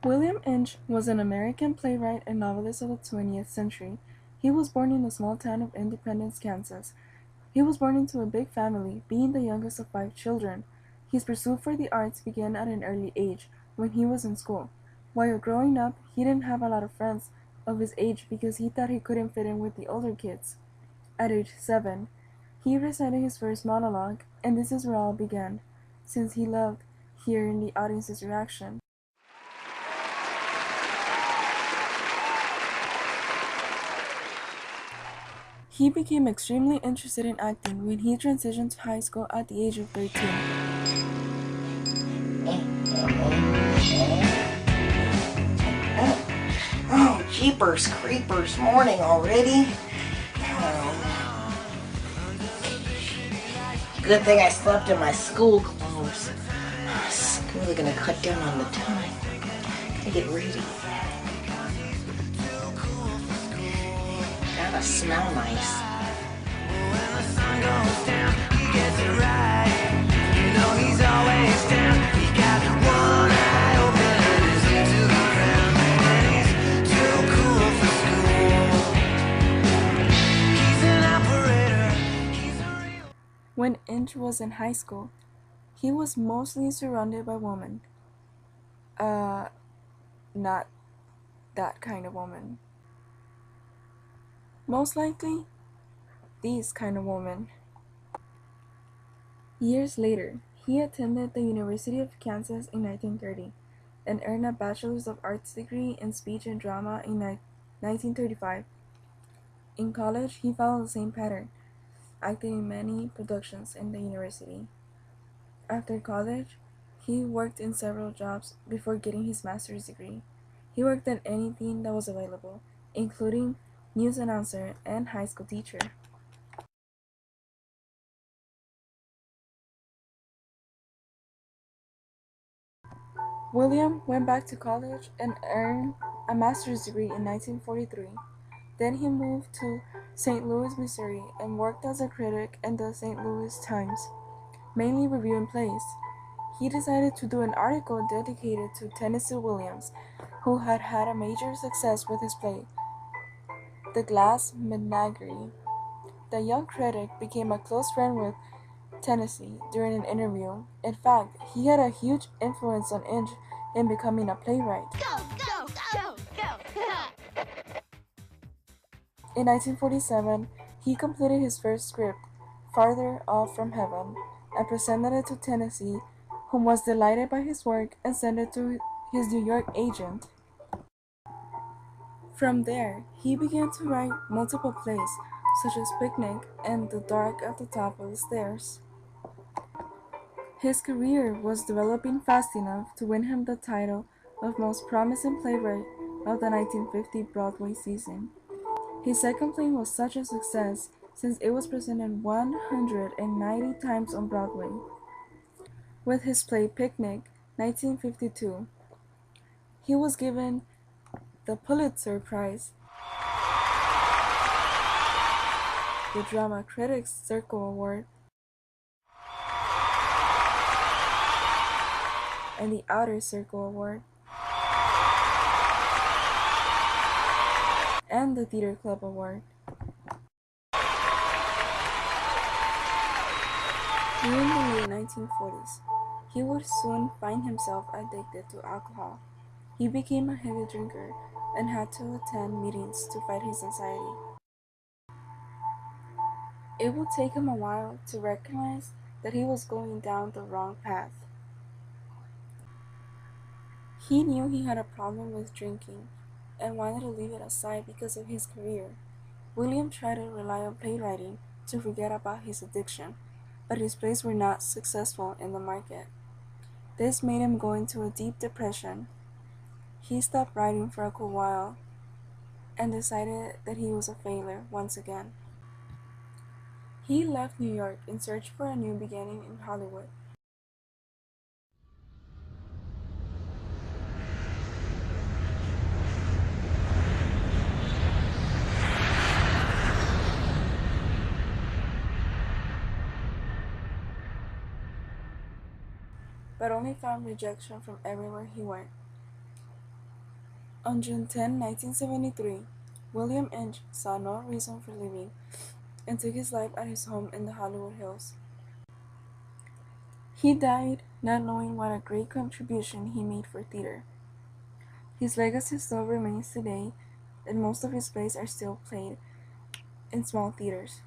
William Inge was an American playwright and novelist of the 20th century. He was born in the small town of Independence, Kansas. He was born into a big family, being the youngest of 5 children. His pursuit for the arts began at an early age, when he was in school. While growing up, he didn't have a lot of friends of his age because he thought he couldn't fit in with the older kids. At age 7, he recited his first monologue, and this is where all began, since he loved hearing the audience's reaction. He became extremely interested in acting when he transitioned to high school at the age of 13. Oh, jeepers creepers, morning already. Oh. Good thing I slept in my school clothes. It's really gonna cut down on the time. Gotta get ready. Gotta smell nice. When the sun goes down, he gets it right. You know he's always down. He got one eye open and he's into the ground. And he's too cool for school. He's an operator. He's a real... When Inge was in high school, he was mostly surrounded by women. Not that kind of woman. Most likely, these kind of women. Years later, he attended the University of Kansas in 1930 and earned a Bachelor's of Arts degree in Speech and Drama in 1935. In college, he followed the same pattern, acting in many productions in the university. After college, he worked in several jobs before getting his master's degree. He worked at anything that was available, including news announcer and high school teacher. William went back to college and earned a master's degree in 1943. Then he moved to St. Louis, Missouri, and worked as a critic in the St. Louis Times, mainly reviewing plays. He decided to do an article dedicated to Tennessee Williams, who had had a major success with his play, The Glass Menagerie. The young critic became a close friend with Tennessee during an interview. In fact, he had a huge influence on Inge in becoming a playwright. Go, go, go, go! In 1947, he completed his first script, Farther Off from Heaven, and presented it to Tennessee, who was delighted by his work and sent it to his New York agent. From there, he began to write multiple plays, such as Picnic and The Dark at the Top of the Stairs. His career was developing fast enough to win him the title of Most Promising Playwright of the 1950 Broadway season. His second play was such a success since it was presented 190 times on Broadway. With his play Picnic, 1952, he was given the Pulitzer Prize, the Drama Critics Circle Award, and the Outer Circle Award, and the Theater Club Award. During the late 1940s, he would soon find himself addicted to alcohol. He became a heavy drinker and had to attend meetings to fight his anxiety. It would take him a while to recognize that he was going down the wrong path. He knew he had a problem with drinking and wanted to leave it aside because of his career. William tried to rely on playwriting to forget about his addiction, but his plays were not successful in the market. This made him go into a deep depression. He stopped writing for a cool while and decided that he was a failure once again. He left New York in search for a new beginning in Hollywood. But only found rejection from everywhere he went. On June 10, 1973, William Inge saw no reason for living and took his life at his home in the Hollywood Hills. He died not knowing what a great contribution he made for theater. His legacy still remains today, and most of his plays are still played in small theaters.